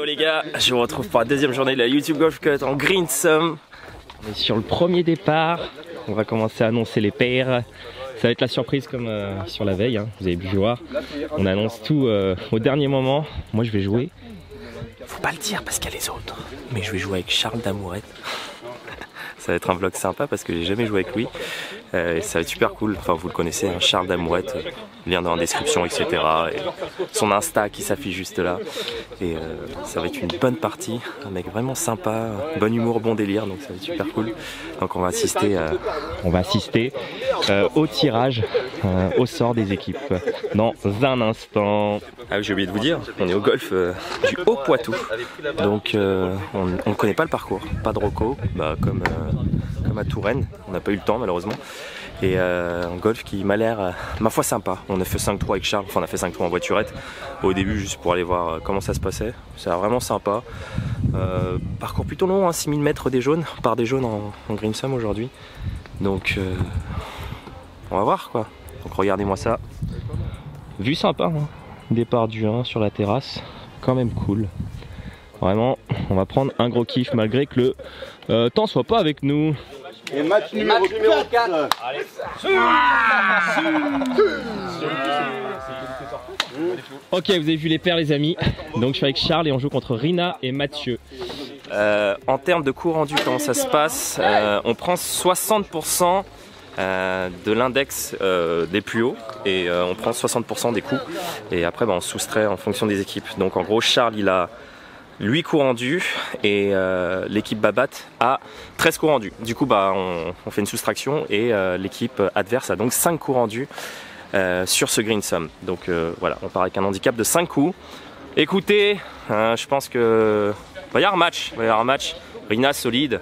Yo les gars, je vous retrouve pour la deuxième journée de la YouTube Golf Cut en Greensome. On est sur le premier départ, on va commencer à annoncer les paires. Ça va être la surprise comme sur la veille, hein. Vous avez pu voir. On annonce tout au dernier moment. Moi je vais jouer. Faut pas le dire parce qu'il y a les autres. Mais je vais jouer avec Charles Damourette. Ça va être un vlog sympa parce que j'ai jamais joué avec lui. Et ça va être super cool. Enfin, vous le connaissez, hein, Charles Damourette, lien dans la description, etc. Et son Insta qui s'affiche juste là. Et ça va être une bonne partie. Un mec vraiment sympa, bon humour, bon délire. Donc ça va être super cool. Donc on va assister, au tirage, au sort des équipes dans un instant. Ah, j'ai oublié de vous dire, on est au golf du Haut-Poitou. Donc on ne connaît pas le parcours. Pas de roco, bah, comme à Touraine. On n'a pas eu le temps malheureusement. Et un golf qui m'a l'air, ma foi, sympa. On a fait 5-3 avec Charles, enfin on a fait 5-3 en voiturette au début juste pour aller voir comment ça se passait. C'est vraiment sympa. Parcours plutôt long, hein, 6000 mètres des jaunes, par des jaunes en Greensome aujourd'hui. Donc on va voir quoi. Donc regardez-moi ça. Vue sympa, hein. Départ du 1 sur la terrasse, quand même cool. Vraiment, on va prendre un gros kiff malgré que le temps soit pas avec nous. Et match numéro 4. Allez. Ok, vous avez vu les paires les amis. Donc je suis avec Charles et on joue contre Rina et Mathieu. En termes de coup rendu, comment ça se passe? On prend 60% de l'index des plus hauts et on prend 60% des coups. Et après on soustrait en fonction des équipes. Donc en gros Charles il a 8 coups rendus et l'équipe Babat a 13 coups rendus. Du coup bah, on fait une soustraction et l'équipe adverse a donc 5 coups rendus sur ce Greensome. Donc voilà, on part avec un handicap de 5 coups. Écoutez, je pense que va y avoir un match. Rina solide.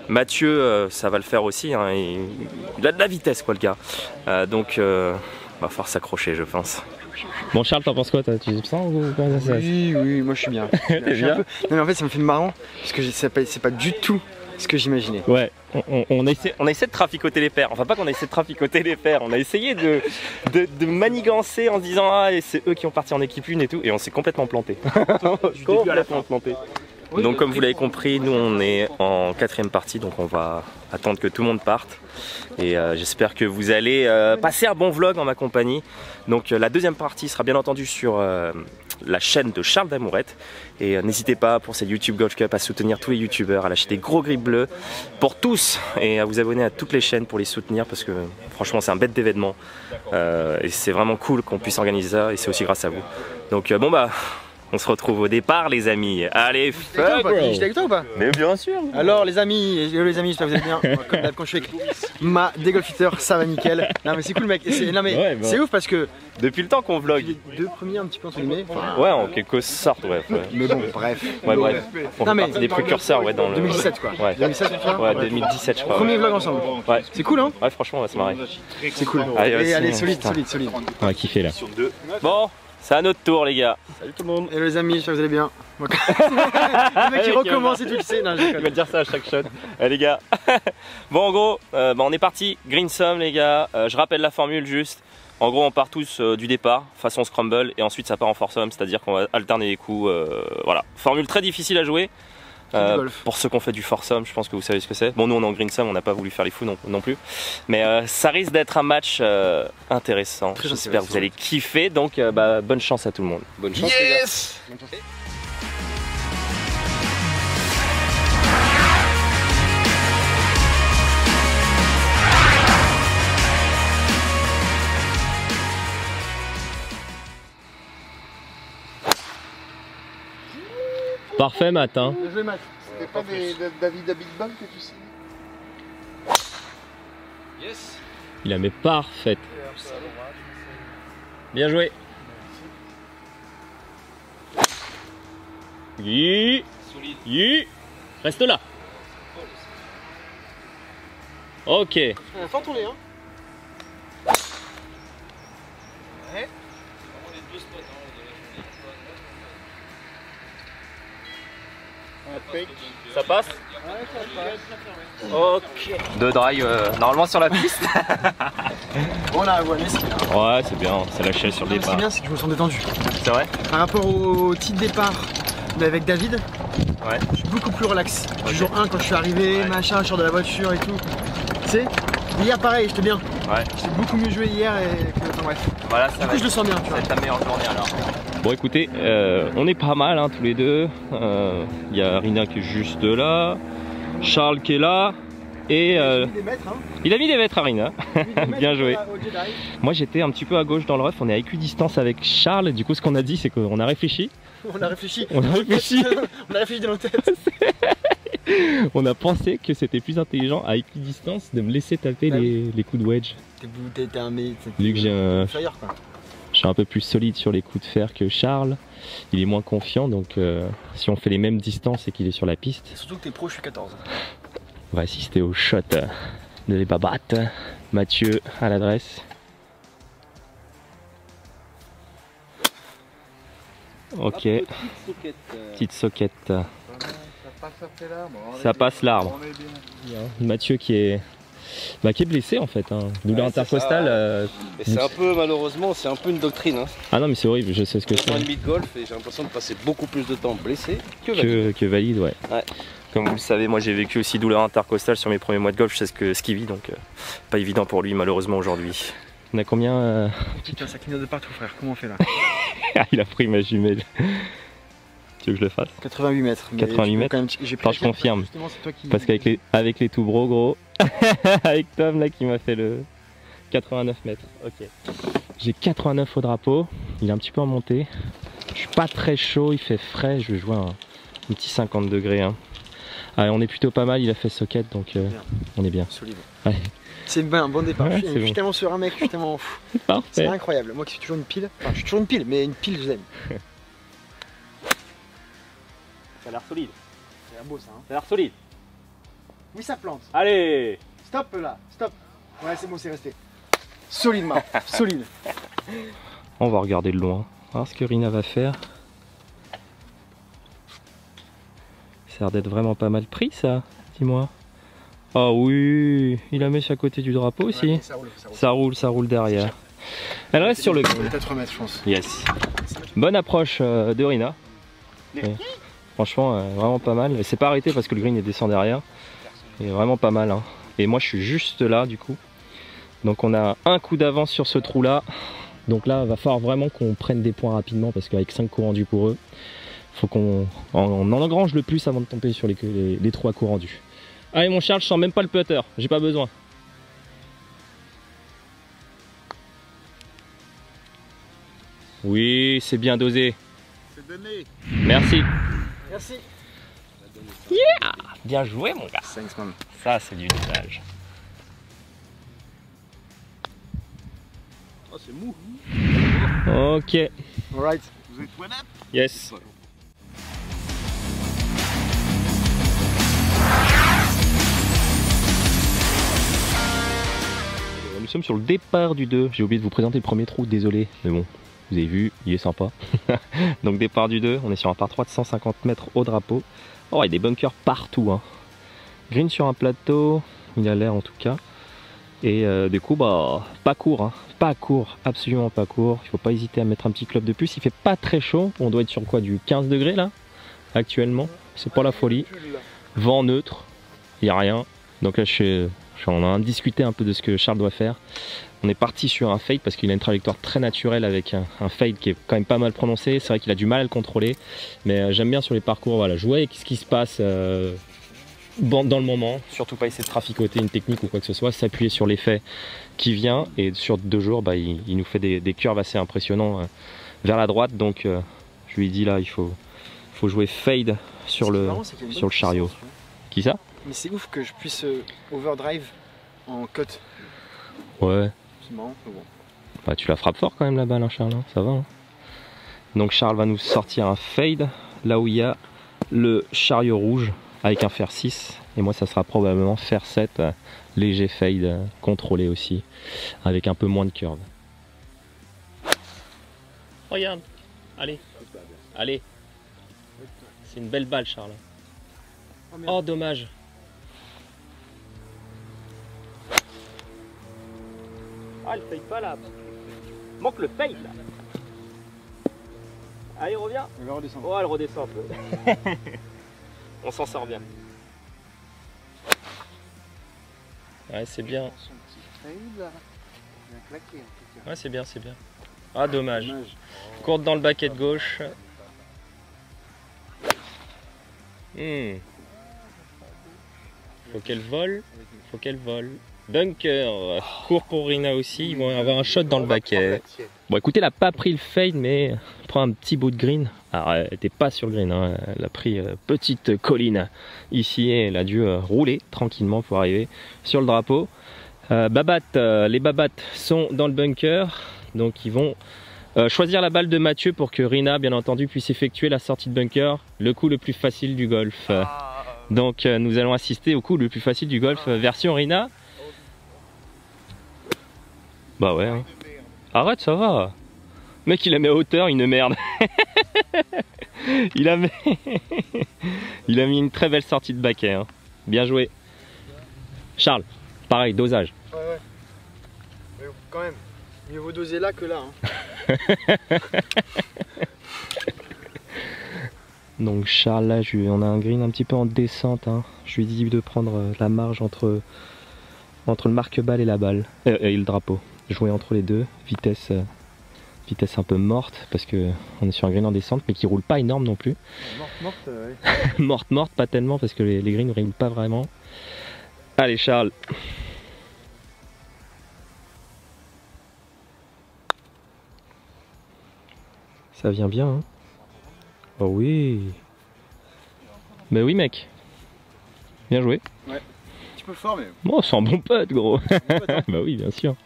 Mathieu, ça va le faire aussi. Hein, il a de la vitesse quoi le gars. Donc va falloir s'accrocher je pense. Bon Charles, t'en penses quoi? Tu sens ou comment ça se passe? Oui, moi je suis bien. T'es bien? Non mais en fait ça me fait marrant parce que c'est pas du tout ce que j'imaginais. Ouais, on essaie de traficoter les paires. Enfin pas qu'on essaie de traficoter les paires, on a essayé de manigancer en se disant ah c'est eux qui ont parti en équipe 1 et tout et on s'est complètement planté. Complètement planté. Donc comme vous l'avez compris, nous on est en 4e partie, donc on va attendre que tout le monde parte. Et j'espère que vous allez passer un bon vlog en ma compagnie. Donc la deuxième partie sera bien entendu sur la chaîne de Charles Damourette. Et n'hésitez pas pour cette YouTube Golf Cup à soutenir tous les youtubeurs, à lâcher des gros grips bleus pour tous et à vous abonner à toutes les chaînes pour les soutenir parce que franchement c'est un bête d'événement. Et c'est vraiment cool qu'on puisse organiser ça et c'est aussi grâce à vous. Donc bon bah... on se retrouve au départ les amis. Allez, J'étais avec toi ou pas? Mais bien sûr. Alors les amis, j'espère que vous allez bien. Comme d'hab quand je suis avec ma dégolfiteur, ça va nickel. Non mais c'est cool mec. Non mais ouais, c'est ouf parce que depuis le temps qu'on vlog. Les 2 premiers un petit peu entre guillemets. Ouais en quelque sorte ouais. Mais bon bref. Ouais bref. On fait partie des précurseurs ouais dans le... 2017 quoi. Ouais. 2017 pour toi? Ouais 2017 je crois. Premier vlog ensemble. Ouais. C'est cool hein? Ouais franchement on va se marrer. C'est cool. Allez solide. On va kiffer là. Bon. C'est à notre tour les gars. Salut tout le monde. Et les amis, j'espère que vous allez bien. Le mec qui recommence et tu le sais. Non, il va dire ça à chaque shot. Les gars. Bon en gros, on est parti. Greensome les gars. Je rappelle la formule juste. En gros on part tous du départ façon scramble et ensuite ça part en foursome, c'est-à-dire qu'on va alterner les coups. Voilà. Formule très difficile à jouer. Pour ceux qui ont fait du foursome, je pense que vous savez ce que c'est. Bon, nous on est en Greensome, on n'a pas voulu faire les fous non plus. Mais ça risque d'être un match intéressant. J'espère que vous allez kiffer. Donc bonne chance à tout le monde. Bonne chance les gars. Parfait matin. Bien joué Matt. C'était pas David Abitbol que tu sais? Yes. Il la met parfaite. Bien joué. Yi. Reste là. Ok. Fort tourné hein. Ouais. Ça passe? Ouais, ça passe. Ok. Deux drive normalement sur la piste. On a ouais, c'est bien. Ouais, c'est bien, c'est lâché sur le départ. C'est bien, c'est que je me sens détendu. C'est vrai? Par rapport au petit départ mais avec David, je suis beaucoup plus relax. Du jour 1 quand je suis arrivé, machin, je sors de la voiture et tout. Tu sais, hier pareil, j'étais bien. J'ai beaucoup mieux joué hier et que. Enfin, bref. Voilà, du coup, je le sens bien. Ça va être ta meilleure journée alors. Bon, écoutez, on est pas mal hein, tous les deux. Il y a Rina qui est juste là, Charles qui est là. Et il a mis des mètres à Rina. Bien joué. Moi j'étais un petit peu à gauche dans le rough, on est à équidistance avec Charles. Du coup, ce qu'on a dit, c'est qu'on a réfléchi. On a réfléchi. On a réfléchi. On a réfléchi dans nos têtes. On a pensé que c'était plus intelligent à équidistance de me laisser taper les coups de wedge. T'es un mec. Vu que je suis un peu plus solide sur les coups de fer que Charles, il est moins confiant. Donc si on fait les mêmes distances et qu'il est sur la piste. Surtout que t'es pro, je suis 14. On va assister au shot de les babattes. Mathieu à l'adresse. Ok. Petite soquette. Ça passe l'arbre. Mathieu qui est blessé en fait. Douleur intercostale. C'est un peu, malheureusement, c'est un peu une doctrine. Hein. Ah non, mais c'est horrible, je sais ce que c'est. 2 ans et demi de golf et j'ai l'impression de passer beaucoup plus de temps blessé que valide. Ouais. Comme vous le savez, moi j'ai vécu aussi douleur intercostale sur mes premiers mois de golf, je sais ce qu'il vit, donc pas évident pour lui malheureusement aujourd'hui. On a combien Putain, ça clignote de partout frère, comment on fait là? Il a pris ma jumelle. Tu veux que je le fasse? 88 mètres. 88 mètres Attends, je confirme. Parce qu'avec les tout gros, avec Tom là qui m'a fait le 89 mètres. Ok. J'ai 89 au drapeau, il est un petit peu en montée. Je suis pas très chaud, il fait frais, je vais jouer un petit 50 degrés. Hein. Allez, on est plutôt pas mal, il a fait socket donc on est bien. Solide. Ouais. C'est un bon départ. Ouais, je suis tellement serein mec, je suis tellement fou. C'est incroyable. Moi qui suis toujours une pile, enfin je suis toujours une pile, mais une pile je l'aime. Ça a l'air solide. Ça a l'air beau ça. Hein. Ça a l'air solide. Oui ça plante. Allez. Stop là, stop. Ouais c'est bon, c'est resté. Solide Marc, solide. On va regarder de loin, voir ce que Rina va faire. Ça a l'air d'être vraiment pas mal pris ça, dis-moi. Ah oui, il la met sur à côté du drapeau aussi. Ouais, ça roule derrière. Elle reste sur le green. Peut-être remettre je pense. Yes. Bonne approche de Rina. Franchement, vraiment pas mal. Elle s'est pas arrêtée parce que le green il descend derrière. Et vraiment pas mal. Hein. Et moi je suis juste là du coup. Donc on a un coup d'avance sur ce trou là. Donc là il va falloir vraiment qu'on prenne des points rapidement parce qu'avec 5 coups rendus pour eux, faut qu'on en engrange le plus avant de tomber sur les 3 coups rendus. Allez mon Charles, je sens même pas le putter, j'ai pas besoin. Oui, c'est bien dosé. C'est donné. Merci. Merci. Yeah, bien joué mon gars. Thanks man. Ça c'est du usage. Oh c'est mou. Ok. Alright. Vous êtes one up? Yes. Nous sommes sur le départ du 2. J'ai oublié de vous présenter le premier trou, désolé. Mais bon, vous avez vu, il est sympa. Donc départ du 2, on est sur un par 3 de 150 mètres au drapeau. Oh, il y a des bunkers partout. Hein. Green sur un plateau, il a l'air en tout cas. Et du coup, bah, pas court. Hein. Pas court, absolument pas court. Il faut pas hésiter à mettre un petit club de plus. Il fait pas très chaud. On doit être sur quoi, du 15 degrés là, actuellement. C'est pas la folie. Vent neutre, il n'y a rien. Donc là, on a discuté un peu de ce que Charles doit faire. On est parti sur un fade parce qu'il a une trajectoire très naturelle avec un fade qui est quand même pas mal prononcé. C'est vrai qu'il a du mal à le contrôler. Mais j'aime bien sur les parcours, voilà, jouer avec ce qui se passe dans le moment. Surtout pas essayer de traficoter une technique ou quoi que ce soit. S'appuyer sur l'effet qui vient. Et sur 2 jours, bah, il nous fait des curves assez impressionnants vers la droite. Donc je lui ai dit là, il faut jouer fade sur le chariot. Qui ça? Mais c'est ouf que je puisse overdrive en cut. Ouais. C'est marrant, mais bon. Bah, tu la frappes fort quand même la balle, hein, Charles, hein, ça va. Hein. Donc Charles va nous sortir un fade, là où il y a le chariot rouge avec un fer 6. Et moi ça sera probablement fer 7, léger fade, contrôlé aussi, avec un peu moins de curve. Regarde, allez, allez. C'est une belle balle, Charles. Oh, dommage. Ah, il fade pas là. Manque le fade là. Allez, reviens. Elle va redescendre. Oh, elle redescend un peu. On s'en sort bien. Ouais, c'est bien. Ouais, c'est bien, c'est bien. Ah, dommage. Courte dans le baquet de gauche. Faut qu'elle vole. Faut qu'elle vole. Bunker. Court pour Rina aussi. Ils vont avoir un shot dans le baquet. Bon, écoutez, elle a pas pris le fade, mais elle prend un petit bout de green. Alors, elle n'était pas sur le green. Hein. Elle a pris petite colline ici et elle a dû rouler tranquillement pour arriver sur le drapeau. Les babattes sont dans le bunker. Donc, ils vont choisir la balle de Mathieu pour que Rina, bien entendu, puisse effectuer la sortie de bunker, le coup le plus facile du golf. Donc nous allons assister au coup le plus facile du golf version Rina. Bah ouais. Hein. Arrête, ça va. Le mec il la met à hauteur, une merde. il a mis une très belle sortie de baquet. Hein. Bien joué. Charles, pareil, dosage. Ouais. Mais quand même, mieux vaut doser là que là. Hein. Donc Charles là, on a un green un petit peu en descente. Hein. Je lui ai dit de prendre la marge entre le marque-balle et la balle et le drapeau. Jouer entre les deux, vitesse un peu morte parce que on est sur un green en descente mais qui roule pas énorme non plus. Morte, ouais. morte pas tellement parce que les greens ne roulent pas vraiment. Allez Charles. Ça vient bien hein. Oh oui. Bah oui mec. Bien joué. Ouais. Un petit peu fort mais... Bon, c'est un bon pote gros. Bah oui bien sûr.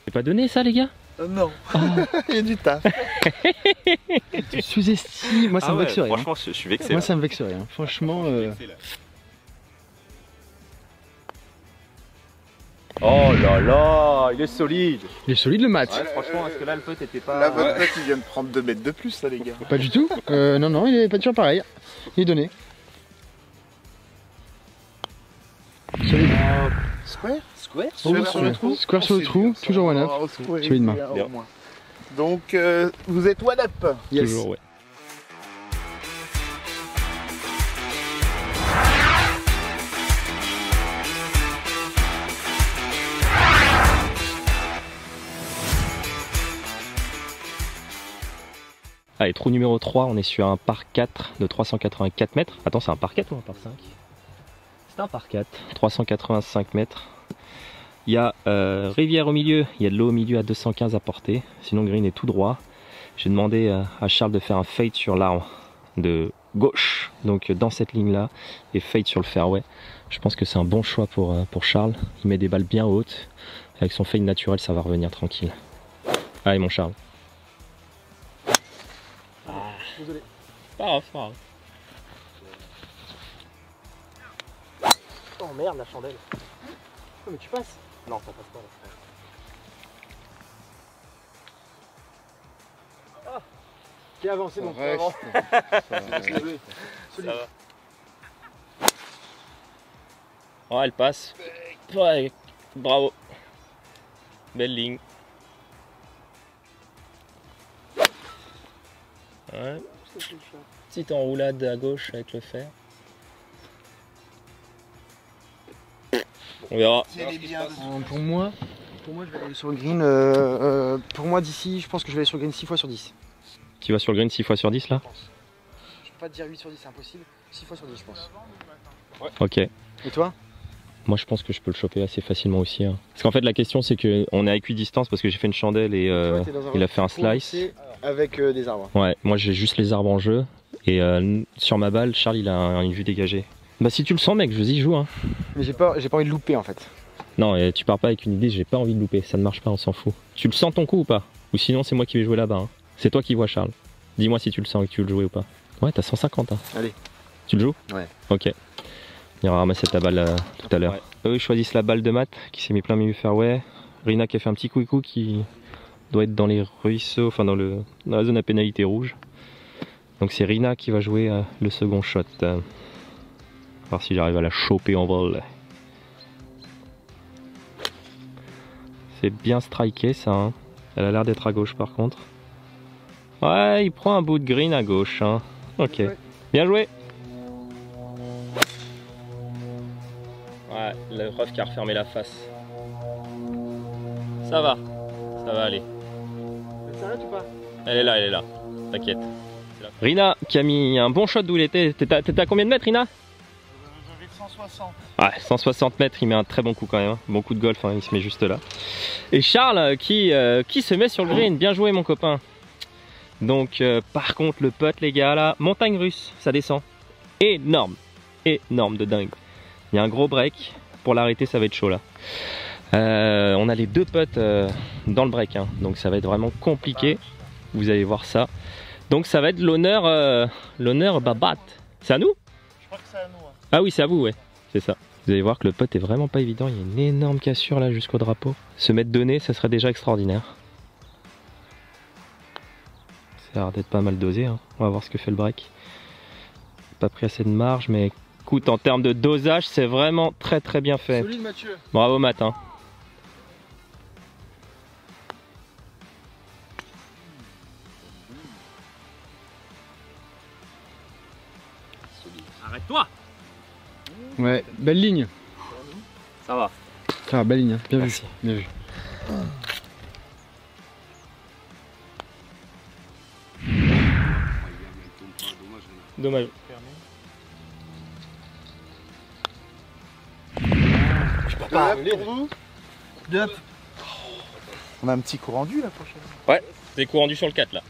C'est pas donné ça les gars? Non. Oh. Il y a du taf. Tu sous-estimes. Moi ça me vexerait. Franchement je suis vexé. Moi ça me vexerait. Hein. Franchement... Oh là là, il est solide. Il est solide le match. Ouais, franchement, est-ce que là le pote était pas... Là votre pote il vient de prendre 2 mètres de plus ça les gars. Pas du tout. Non, il est pas toujours pareil. Il est donné. Solide. Square Sur le trou. Square sur le trou, toujours one up. Solidement. Donc vous êtes one up. Yes. Toujours, ouais. Allez, trou numéro 3, on est sur un par 4 de 384 mètres. Attends, c'est un par 4 ou un par 5? C'est un par 4, 385 mètres. Il y a rivière au milieu, il y a de l'eau au milieu à 215 à portée. Sinon, green est tout droit. J'ai demandé à Charles de faire un fade sur l'arbre de gauche, donc dans cette ligne-là, et fade sur le fairway. Je pense que c'est un bon choix pour Charles. Il met des balles bien hautes. Avec son fade naturel, ça va revenir tranquille. Allez, mon Charles. Désolé. Pas grave, pas grave. Oh merde la chandelle. Oh mais tu passes. Non, ça passe pas là. Qui a avancé donc Reste. Solide. Ça va. Oh, elle passe. Ouais, bravo. Belle ligne. Ouais. Petite enroulade à gauche avec le fer. On verra. Pour moi, je vais aller sur le green. Pour moi d'ici, je pense que je vais aller sur le green 6 fois sur 10. Tu vas sur le green 6 fois sur 10 là? Je peux pas te dire 8 sur 10, c'est impossible. 6 fois sur 10 je pense. Ouais. Ok. Et toi? Moi je pense que je peux le choper assez facilement aussi. Hein. Parce qu'en fait la question c'est qu'on est à équidistance parce que j'ai fait une chandelle et il a fait un slice. Avec des arbres. Ouais, moi j'ai juste les arbres en jeu. Et sur ma balle, Charles il a une vue dégagée. Bah si tu le sens mec, vas-y joue hein. Mais j'ai pas envie de louper en fait. Non, et tu pars pas avec une idée, j'ai pas envie de louper, ça ne marche pas, on s'en fout. Tu le sens ton coup ou pas? Ou sinon c'est moi qui vais jouer là-bas. Hein. C'est toi qui vois Charles. Dis-moi si tu le sens et que tu veux le jouer ou pas. Ouais, t'as 150 hein. Allez. Tu le joues? Ouais. Ok. Il ira ramasser ta balle tout à l'heure. Ouais. Eux ils choisissent la balle de Matt qui s'est mis plein milieu fairway. Rina qui a fait un petit couicou qui doit être dans les ruisseaux, enfin dans la zone à pénalité rouge. Donc c'est Rina qui va jouer le second shot. Voir si j'arrive à la choper en vol. C'est bien striké ça. Hein. Elle a l'air d'être à gauche par contre. Ouais, il prend un bout de green à gauche. Hein. Ok. Bien joué. Ouais, le ref qui a refermé la face. Ça va aller. Ça arrête ou pas? Elle est là. T'inquiète. Rina qui a mis un bon shot d'où il était. T'étais à combien de mètres, Rina? J'avais 160. Ouais, 160 mètres, il met un très bon coup quand même. Hein. Bon coup de golf, hein, il se met juste là. Et Charles qui se met sur le green. Bien joué, mon copain. Donc, par contre, le putt, les gars, là, montagne russe, ça descend. Énorme de dingue. Il y a un gros break. Pour l'arrêter, ça va être chaud là. On a les deux putts dans le break, hein. Donc ça va être vraiment compliqué. Vous allez voir ça. Donc ça va être l'honneur Babat. C'est à nous? Je crois que c'est à nous. Hein. Ah oui, c'est à vous, ouais. C'est ça. Vous allez voir que le putt est vraiment pas évident. Il y a une énorme cassure là jusqu'au drapeau. Se mettre de nez, ça serait déjà extraordinaire. Ça a l'air d'être pas mal dosé. Hein. On va voir ce que fait le break. Pas pris assez de marge, mais écoute, en termes de dosage, c'est vraiment très bien fait. Solide, Mathieu. Bravo, Matt. Hein. Arrête-toi. Ouais, belle ligne. Ça va. Ça va, belle ligne. Hein. Bien Merci. vu. Bien vu. Dommage. Je peux pas. Pour vous. On a un petit coup rendu la prochaine. Ouais, c'est coup rendu sur le 4 là.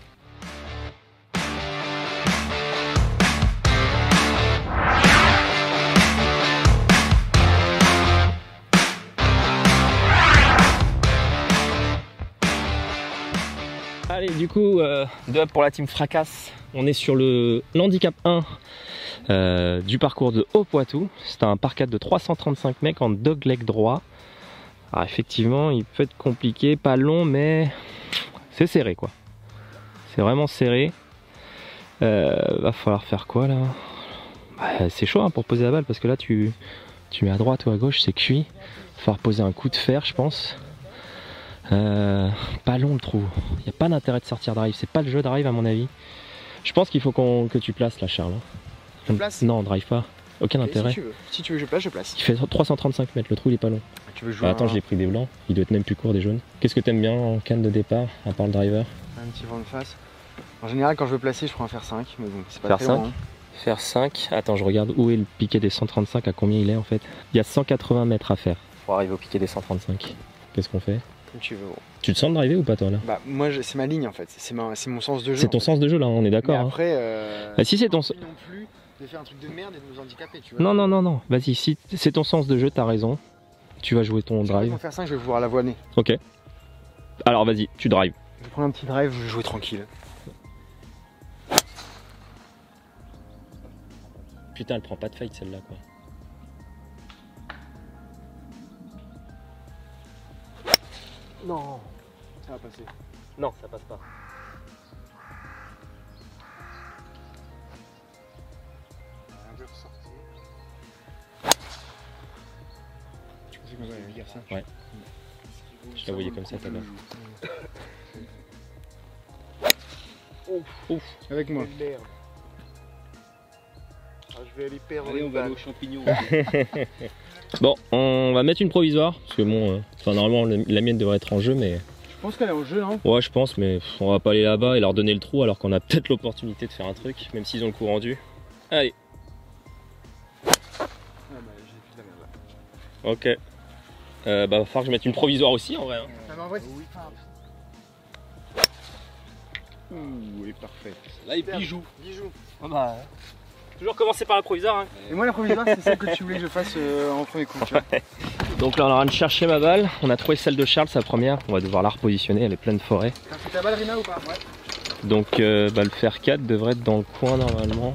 Allez, du coup, 2 up pour la team Fracasse. On est sur le handicap 1 du parcours de Haut-Poitou. C'est un par 4 de 335 mecs en dogleg droit. Alors effectivement, il peut être compliqué, pas long, mais c'est serré quoi. C'est vraiment serré. Va falloir faire quoi là? Bah, c'est chaud hein, pour poser la balle parce que là tu mets à droite ou à gauche, c'est cuit. Va falloir poser un coup de fer, je pense. Pas long le trou. Il n'y a pas d'intérêt de sortir drive. C'est pas le jeu drive à mon avis. Je pense qu'il faut que tu places là, Charles. Je place? Non, drive pas. Aucun intérêt. Si tu veux, je place, je place. Il fait 335 mètres. Le trou il est pas long. Tu veux jouer attends, j'ai pris des blancs. Il doit être même plus court des jaunes. Qu'est-ce que t'aimes bien en canne de départ, à part le driver? Un petit vent de face. En général, quand je veux placer, je prends un fer 5. Mais bon, c'est pas Fer très 5. long. Hein. Fer 5. Attends, je regarde où est le piqué des 135. À combien il est en fait? Il y a 180 mètres à faire pour arriver au piqué des 135. Qu'est-ce qu'on fait? Comme tu veux. Bon. Tu te sens driver ou pas toi là? Bah, moi, c'est ma ligne en fait. C'est mon sens de jeu. C'est ton sens de jeu là, on est d'accord. Mais après, Bah, si c'est ton. non plus de faire un truc de merde et de nous handicaper, tu vois. Non. Vas-y, si c'est ton sens de jeu, t'as raison. Tu vas jouer ton drive. Pour faire 5, je vais pouvoir l'avoiner. Ok. Alors vas-y, tu drives. Je vais prendre un petit drive, je vais jouer tranquille. Putain, elle prend pas de fight celle-là quoi. Non, ça va passer. Non, ça passe pas. Tu pensais qu'on allait dire ça? Ouais. Je la voyais comme ça tout à l'heure. Ouf. Avec moi. Merde. Ah, je vais aller perdre. Allez, on une va aller balle. aux champignons. Bon, on va mettre une provisoire parce que bon, normalement la mienne devrait être en jeu, mais Je pense qu'elle est en jeu, hein. ouais, je pense, mais on va pas aller là-bas et leur donner le trou alors qu'on a peut-être l'opportunité de faire un truc, même s'ils ont le coup rendu. Allez. Ah bah, j'ai fait de la merde là. Ok. Bah va falloir que je mette une provisoire aussi en vrai. Hein. Non, mais en vrai, Ouh, elle est parfaite. Là, il bijou. Bijou. Ah bah, toujours commencer par la provisoire. Hein. Et moi, la provisoire, c'est celle que tu voulais que je fasse en premier coup, tu vois. Donc là on est en train de chercher ma balle. On a trouvé celle de Charles, sa première. On va devoir la repositionner, elle est pleine forêt. T'as fait ta balle, Rina, ou pas? Ouais. Donc bah, le fer 4 devrait être dans le coin normalement.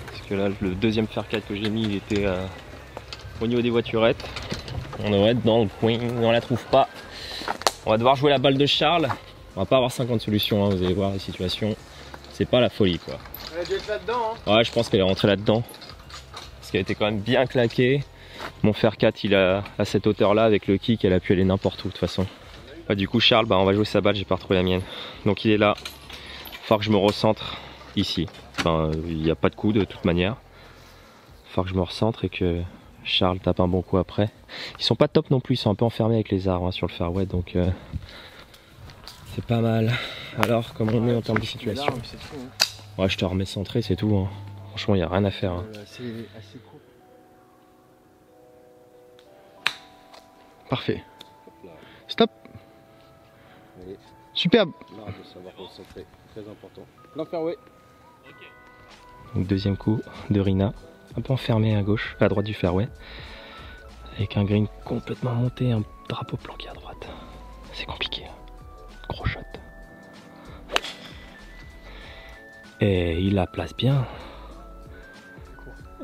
Parce que là le deuxième fer 4 que j'ai mis il était au niveau des voiturettes. On devrait être dans le coin, on la trouve pas. On va devoir jouer la balle de Charles. On va pas avoir 50 solutions, hein, vous allez voir la situation. C'est pas la folie quoi. Elle a dû être là-dedans, hein. Ouais, je pense qu'elle est rentrée là-dedans. Parce qu'elle était quand même bien claquée. Mon fer 4 il a à cette hauteur là avec le kick, elle a pu aller n'importe où de toute façon. Bah, du coup Charles, bah, on va jouer sa balle, j'ai pas retrouvé la mienne. Donc il est là. Faut que je me recentre ici. Enfin, il n'y a pas de coup de toute manière. Faut que je me recentre et que Charles tape un bon coup après. Ils sont pas top non plus, ils sont un peu enfermés avec les arbres hein, sur le fairway, donc c'est pas mal. Alors, comment on est en termes de situation? Ouais, je te remets centré, c'est tout. Hein. Franchement, il n'y a rien à faire. Hein. C'est assez court. Parfait. Stop. Superbe. Là, de savoir concentrer, très important. Plein fairway. Donc, deuxième coup de Rina, un peu enfermé à gauche, à droite du fairway, avec un green complètement monté, un drapeau planqué à droite. C'est compliqué. Gros shot. Et il la place bien.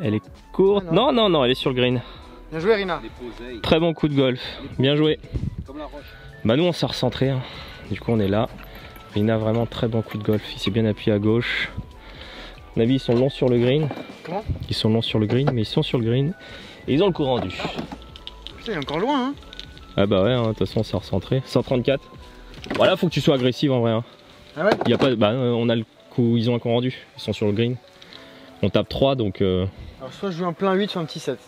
Elle est courte. Ah non. Non, elle est sur le green. Bien joué, Rina. Très bon coup de golf. Bien joué. Comme la roche. Bah nous on s'est recentré. Hein. Du coup on est là. Rina vraiment très bon coup de golf. Il s'est bien appuyé à gauche. À mon avis ils sont longs sur le green. Comment? Ils sont longs sur le green, mais ils sont sur le green. Et ils ont le coup rendu. Putain, il est encore loin, hein. Ah bah ouais, de toute façon on s'est recentré. 134. Voilà, faut que tu sois agressif en vrai. Hein. Ah ouais? Y a pas, bah on a le coup, ils ont un coup rendu. Ils sont sur le green. On tape 3 donc Alors soit je joue un plein 8, soit un petit 7.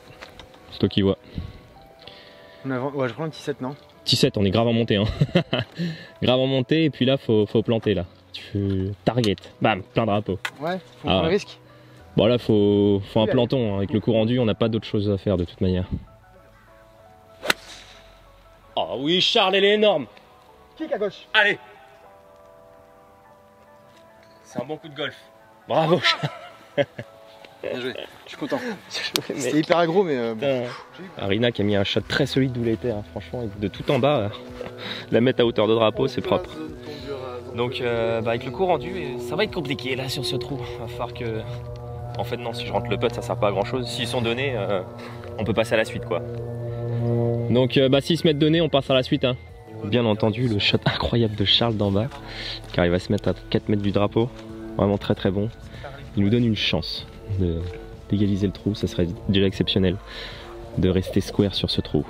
c'est toi qui vois. Ouais, je prends un petit 7, non? Petit 7, on est grave en montée. Hein. grave en montée et puis là faut planter là. Tu target. Bam, plein drapeau. Ouais, faut Ah prendre le ouais. risque. Bon là faut un planton. Hein. Avec le coup rendu on n'a pas d'autre chose à faire de toute manière. Oh oui Charles elle est énorme. Kick à gauche. Allez. C'est un bon coup de golf. Bravo Charles. Bien joué. Je suis content. C'était hyper aggro, mais bon. Arina qui a mis un shot très solide d'où l'été, hein, franchement, de tout en bas, la mettre à hauteur de drapeau, c'est propre. Donc avec le coup rendu, ça va être compliqué là sur ce trou. Va falloir que... En fait non, si je rentre le putt ça sert pas à grand chose. S'ils sont donnés, on peut passer à la suite quoi. Donc s'ils se mettent donnés, on passe à la suite. Hein. Bien entendu, le shot incroyable de Charles d'en bas, qui arrive à se mettre à 4 mètres du drapeau. Vraiment très très bon. Il nous donne une chance d'égaliser le trou, ça serait déjà exceptionnel de rester square sur ce trou.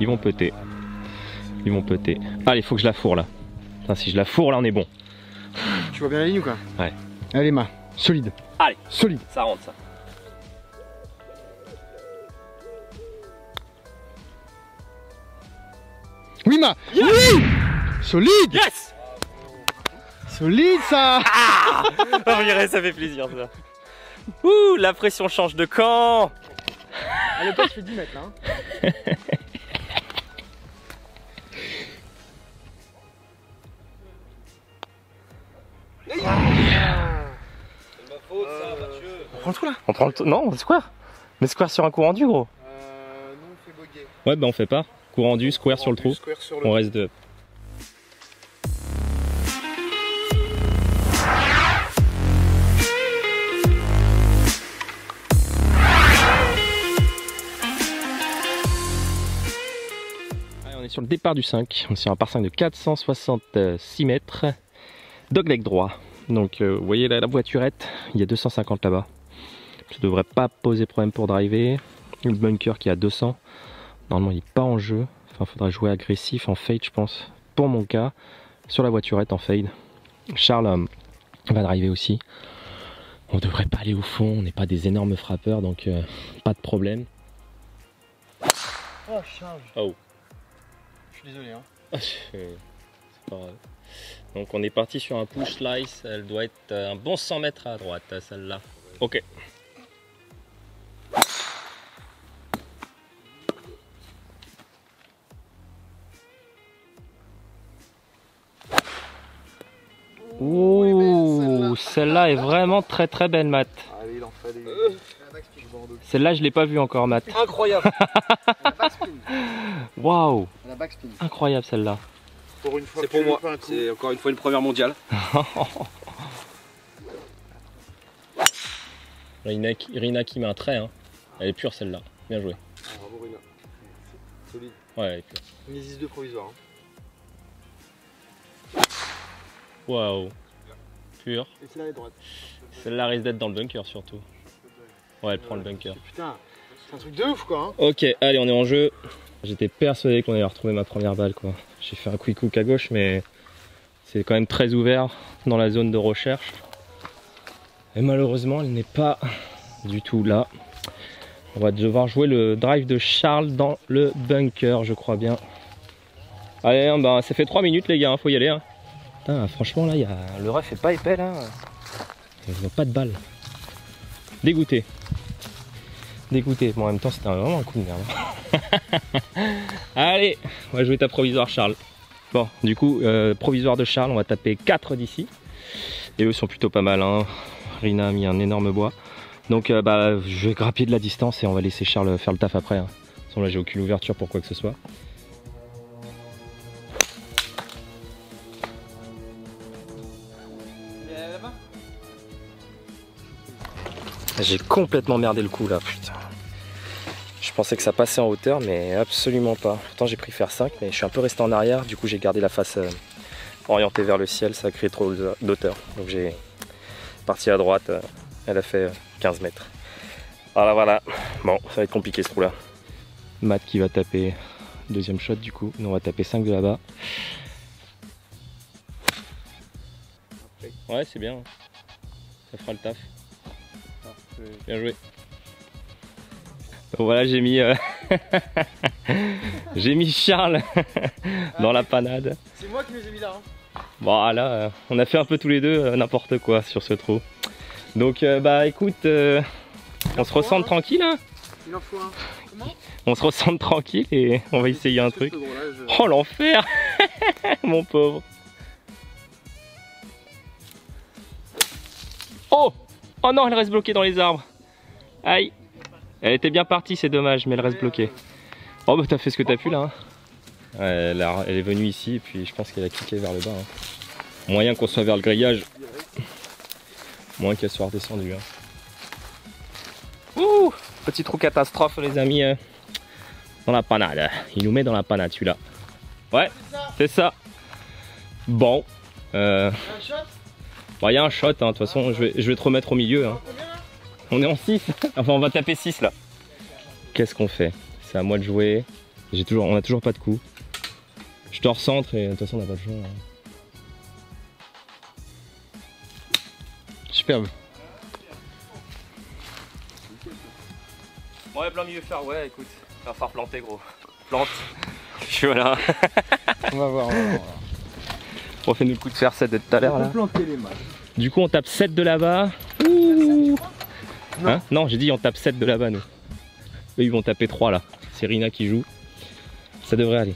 Ils vont péter. Ils vont péter. Allez, faut que je la fourre là. Enfin, si je la fourre là, on est bon. Tu vois bien la ligne ou quoi? Ouais. Allez, Ma, solide. Allez, Solide. ça rentre ça. Oui, Ma. Yes. Oui. Solide. Yes. Solide ça. Oh, ça fait plaisir ça. Ouh, la pression change de camp. Ah, le pote fait 10 mètres là. Hein. On prend le trou là? On prend le non, on square. Mais square sur un coup rendu gros. Non, on fait bogey. Ouais, bah on fait pas. Coup rendu, square sur le trou. Square sur le On reste deux. On est sur le départ du 5, on est sur un par 5 de 466 mètres, dogleg droit. Donc vous voyez là, la voiturette, il y a 250 là-bas. Ça ne devrait pas poser problème pour driver. Le bunker qui est à 200, normalement il n'est pas en jeu. Enfin il faudra jouer agressif en fade je pense, pour mon cas, sur la voiturette en fade. Charles va driver aussi. On ne devrait pas aller au fond, on n'est pas des énormes frappeurs donc pas de problème. Oh, charge. Oh. Je suis désolé. Hein. C'est pas grave. Donc on est parti sur un push slice, elle doit être un bon 100 mètres à droite celle-là. Ok. Ouh, celle-là est vraiment très très belle Matt. Allez, il en fallait. Celle-là je l'ai pas vue encore Matt. Incroyable. La backspin. Waouh, La backspin. incroyable celle-là. Pour une fois C'est que pour tu moi. lui fais un coup. C'est encore une fois une première mondiale. Rina qui met un trait, hein. Elle est pure celle-là. Bien joué. Bravo Rina. Solide. Ouais, elle est pure. Une 10-2 provisoire. Hein. Waouh, pure. Et c'est là les droites. Celle-là risque d'être dans le bunker surtout. Ouais, elle prend le bunker. Putain, c'est un truc de ouf quoi. Hein. Ok, allez, on est en jeu. J'étais persuadé qu'on allait retrouver ma première balle quoi. J'ai fait un quick hook à gauche mais c'est quand même très ouvert dans la zone de recherche. Et malheureusement elle n'est pas du tout là. On va devoir jouer le drive de Charles dans le bunker je crois bien. Allez bah, ça fait 3 minutes les gars, faut y aller. Hein. Putain, franchement là le ref est pas épais là. Il n'y a pas de balle. Dégoûté. Dégoûté. Bon en même temps c'était vraiment un coup de merde. Allez, on va jouer ta provisoire Charles. Bon du coup provisoire de Charles, on va taper 4 d'ici. Et eux sont plutôt pas mal hein. Rina a mis un énorme bois. Donc bah, je vais grappiller de la distance et on va laisser Charles faire le taf après. Hein. De toute façon là j'ai aucune ouverture pour quoi que ce soit. J'ai complètement merdé le coup là, putain. Je pensais que ça passait en hauteur mais absolument pas. Pourtant j'ai pris faire 5 mais je suis un peu resté en arrière. Du coup j'ai gardé la face orientée vers le ciel, ça a créé trop d'auteur. Donc j'ai parti à droite, elle a fait 15 mètres. Voilà. Bon, ça va être compliqué ce trou là. Matt qui va taper deuxième shot du coup. Nous on va taper 5 de là-bas. Ouais c'est bien. Ça fera le taf. Bien joué. Donc voilà j'ai mis j'ai mis Charles dans la panade. C'est moi qui les ai mis là. Hein. Bon là on a fait un peu tous les deux n'importe quoi sur ce trou. Donc bah écoute on se ressent tranquille hein. Il en faut un. Comment? On se ressent tranquille et on va essayer un truc. Oh l'enfer. Mon pauvre. Oh. Oh non elle reste bloquée dans les arbres. Aïe. Elle était bien partie c'est dommage mais elle reste bloquée. Oh bah t'as fait ce que t'as pu là. Hein. Elle est venue ici et puis je pense qu'elle a cliqué vers le bas. Hein. Moyen qu'on soit vers le grillage. Moins qu'elle soit redescendue. Hein. Ouh, petit trou catastrophe les amis. Dans la panade. Il nous met dans la panade celui-là. Ouais, c'est ça. Bon. Un shot? Bon, y a un shot, hein. De toute façon je vais te remettre au milieu. Hein. On est en 6. Enfin on va taper 6 là. Qu'est-ce qu'on fait? C'est à moi de jouer. On a toujours pas de coup. Je te recentre et de toute façon on n'a pas de choix. Hein. Superbe. Ouais, plein milieu faire, ouais, écoute, va falloir planter gros. Plante. Voilà. On va voir. On fait nous le coup de fer 7 de tout à l'heure là. Planter les mains. Du coup on tape 7 de là-bas. Ouh. Hein? Non, j'ai dit on tape 7 de là-bas nous. Eux ils vont taper 3 là. C'est Rina qui joue. Ça devrait aller.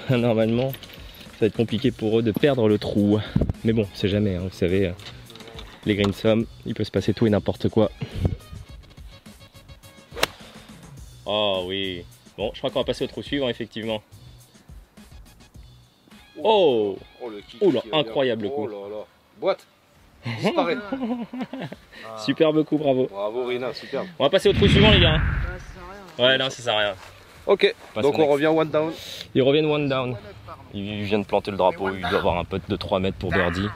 Normalement, ça va être compliqué pour eux de perdre le trou. Mais bon, c'est jamais, hein, vous savez. Les greensome, il peut se passer tout et n'importe quoi. Oh oui. Bon, je crois qu'on va passer au trou suivant effectivement. Oh, oh là, incroyable coup. Oh là là. Boîte. Disparaît. Superbe coup, bravo. Bravo Rina, superbe. On va passer au trou suivant les gars. Ouais, non, ça sert à rien. Ok, donc on revient one down. Ils reviennent one down. Il vient de planter le drapeau, il doit avoir un putt de 3 mètres pour birdie.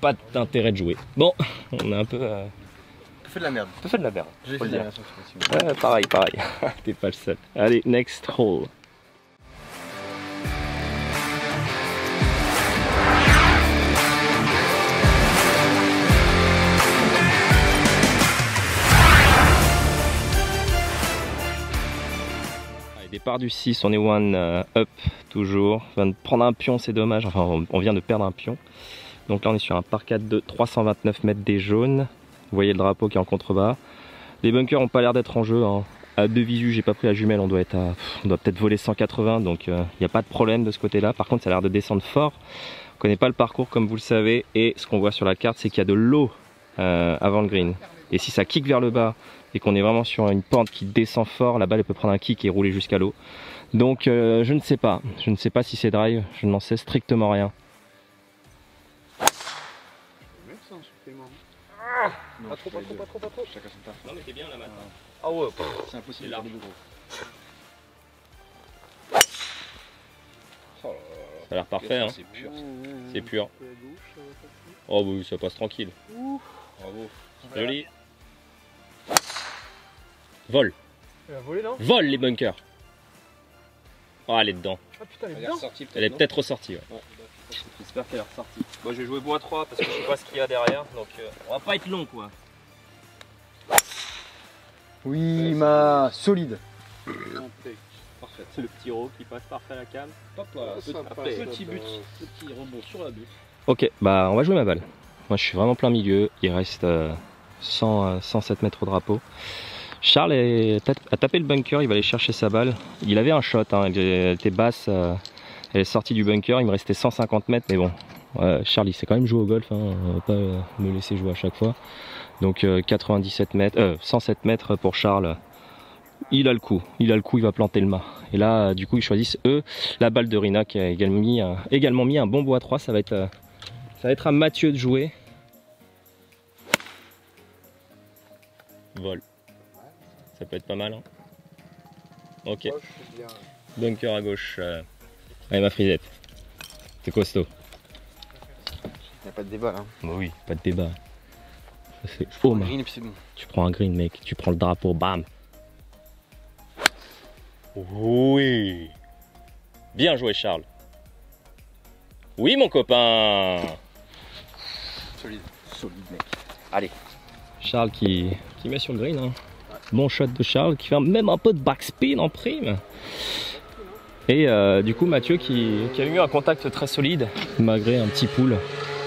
Pas d'intérêt de jouer. Bon, on est un peu... Fait de la merde. Fait de la merde. J'ai fait de la merde. Ouais, pareil. T'es pas le seul. Allez, next hole. Allez, départ du 6, on est one up toujours. On vient de prendre un pion, c'est dommage. Enfin, on vient de perdre un pion. Donc là, on est sur un par 4 de 329 mètres des jaunes. Vous voyez le drapeau qui est en contrebas. Les bunkers n'ont pas l'air d'être en jeu. Hein. À 2 visu, j'ai pas pris la jumelle, on doit peut-être voler 180, donc il n'y a pas de problème de ce côté-là. Par contre, ça a l'air de descendre fort. On connaît pas le parcours comme vous le savez, et ce qu'on voit sur la carte, c'est qu'il y a de l'eau avant le green. Et si ça kick vers le bas et qu'on est vraiment sur une pente qui descend fort, la balle elle peut prendre un kick et rouler jusqu'à l'eau. Donc je ne sais pas si c'est drive, je n'en sais strictement rien. Pas trop. Chacun son taf. Non mais t'es bien là maintenant. Ah ouais, C'est impossible de garder le gros. oh là là. Ça a l'air parfait, hein. C'est pur. C'est pur. Oh oui, ça passe tranquille. Bravo. Joli. Vol. Elle a volé non? Vol les bunkers. Oh, elle est dedans. Ah putain, elle est Elle est dedans. ressortie, Elle est non peut-être ressortie. Ouais. Ouais. J'espère qu'elle est ressortie. Bon, je vais jouer bois 3 parce que je sais pas ce qu'il y a derrière. Donc on va pas être long quoi. Oui, ma solide. Impec. Parfait. C'est le petit row qui passe parfait à la cam. Hop là, Ça après, passe petit but, là-dedans. petit rebond sur la butte. Ok, bah on va jouer ma balle. Moi je suis vraiment plein milieu. Il reste 107 mètres au drapeau. Charles a tapé le bunker, il va aller chercher sa balle. Il avait un shot, hein, elle était basse, elle est sortie du bunker, il me restait 150 mètres, mais bon, Charles il sait quand même jouer au golf, hein, on va pas me laisser jouer à chaque fois. Donc 97 mètres, 107 mètres pour Charles. Il a le coup, il va planter le mât. Et là, du coup, ils choisissent eux la balle de Rina qui a également mis un bon bois 3. Ça va être à Mathieu de jouer. Vol. Ça peut être pas mal. Hein. Ok. Moi, je suis bien. Bunker à gauche. Allez, ma frisette. C'est costaud. Y'a pas de débat là. Bah oui, pas de débat. Ça, c'est faux, man. Green et puis c'est bon. Tu prends un green, mec. Tu prends le drapeau, bam. Oui. Bien joué, Charles. Oui, mon copain. Solide. Solide, mec. Allez. Charles qui met sur le green. Hein. Bon shot de Charles qui fait même un peu de backspin en prime. Et du coup, Mathieu qui a eu un contact très solide malgré un petit pull.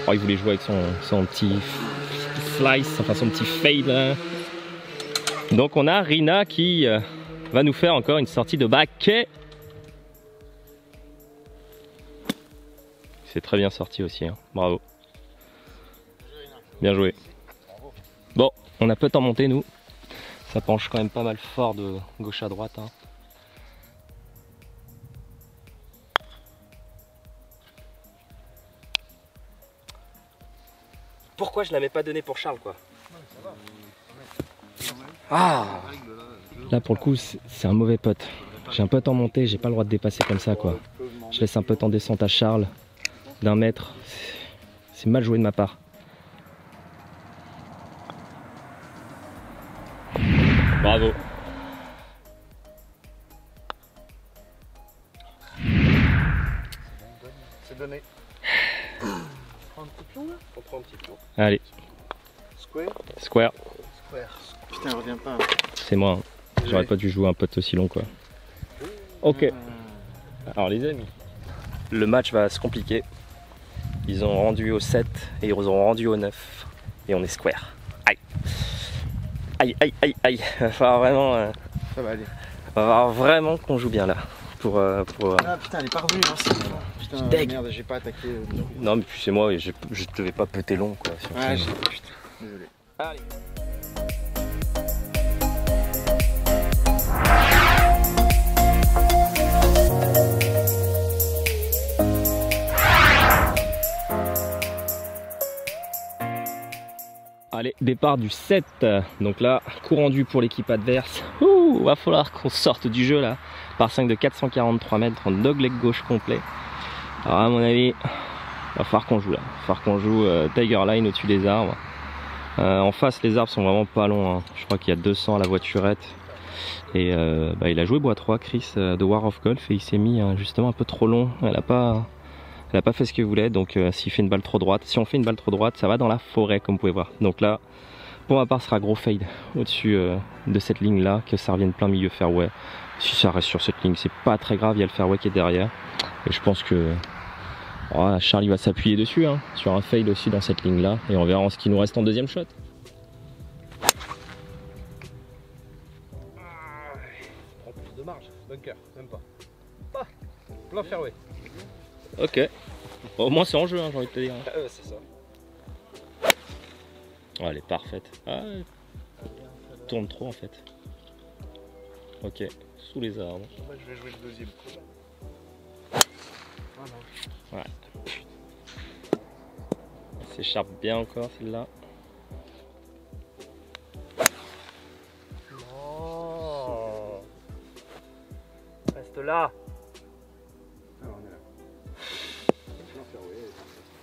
Oh, il voulait jouer avec son petit slice, enfin son petit fade. Hein. Donc on a Rina qui va nous faire encore une sortie de back. C'est très bien sorti aussi, hein. Bravo. Bien joué. Bon, on a peu de temps monté nous. Ça penche quand même pas mal fort de gauche à droite. Hein. Pourquoi je l'avais pas donné pour Charles quoi? Ah! Là pour le coup c'est un mauvais putt. J'ai un peu de temps monté, j'ai pas le droit de dépasser comme ça quoi. Je laisse un peu de temps descente à Charles d'un mètre. C'est mal joué de ma part. Bravo. C'est donné. On prend un petit pion. Allez, Square. square. Square. Putain, elle revient pas. C'est moi. Hein. J'aurais pas dû jouer un putt aussi long quoi. Ok. Alors les amis, le match va se compliquer. Ils ont rendu au 7 et ils ont rendu au 9. Et on est square. Aïe. Aïe, aïe, aïe, aïe. Va falloir vraiment, Ça va aller. va falloir vraiment qu'on joue bien là. Ah putain, elle est pas revenue. Hein, putain, Deg. merde, j'ai pas attaqué. Non mais puis c'est moi, je devais pas péter long quoi. Sur Ouais, ce- putain, désolé. Allez. Allez, départ du 7. Donc là, coup rendu pour l'équipe adverse. Ouh, va falloir qu'on sorte du jeu là. Par 5 de 443 mètres en dogleg gauche complet. Alors à mon avis, va falloir qu'on joue là. Va falloir qu'on joue Tiger Line au-dessus des arbres. En face, les arbres sont vraiment pas longs. Hein. Je crois qu'il y a 200 à la voiturette. Et il a joué bois 3, Chris, de War of Golf. Et il s'est mis justement un peu trop long. Elle a pas fait ce qu'il voulait. Donc s'il fait une balle trop droite, si on fait une balle trop droite, ça va dans la forêt comme vous pouvez voir. Donc là, pour ma part, ce sera gros fade au-dessus de cette ligne là. Que ça revienne plein milieu fairway. Si ça reste sur cette ligne, c'est pas très grave. Il y a le fairway qui est derrière. Et je pense que Charlie va s'appuyer dessus, hein, sur un fade aussi dans cette ligne là. Et on verra ce qui nous reste en deuxième shot. En plus de marge, bunker, même pas. Pas. Plein fairway. Ok. Au moins c'est en jeu, hein, j'ai envie de te dire. Ah ouais, c'est ça. Oh, elle est parfaite. Ah, elle tourne trop en fait. Ok, sous les arbres. Moi, je vais jouer le deuxième. Ouais. Elle s'écharpe bien encore celle-là. Oh. Reste là. Ah, on est là.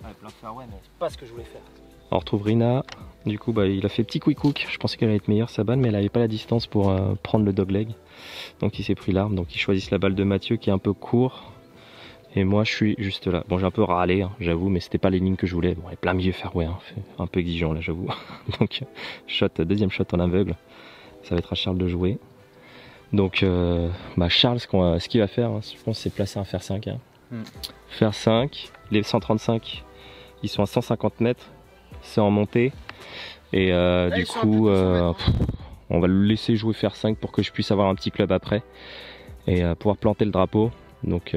Ouais, plein fairway, mais c'est pas ce que je voulais faire. On retrouve Rina. Du coup, il a fait petit quick hook. Je pensais qu'elle allait être meilleure sa balle, mais elle avait pas la distance pour prendre le dogleg. Donc il s'est pris l'arbre, donc ils choisissent la balle de Mathieu qui est un peu court. Et moi je suis juste là. Bon j'ai un peu râlé, hein, j'avoue, mais c'était pas les lignes que je voulais. Bon, elle est plein milieu fairway, hein, un peu exigeant là j'avoue. Donc deuxième shot en aveugle. Ça va être à Charles de jouer. Donc Charles, ce qu'il va faire, hein, je pense, c'est placer un fer 5. Hein. Fer 5, les 135, ils sont à 150 mètres, c'est en montée. Et du coup, on va le laisser jouer fer 5 pour que je puisse avoir un petit club après. Et pouvoir planter le drapeau. Donc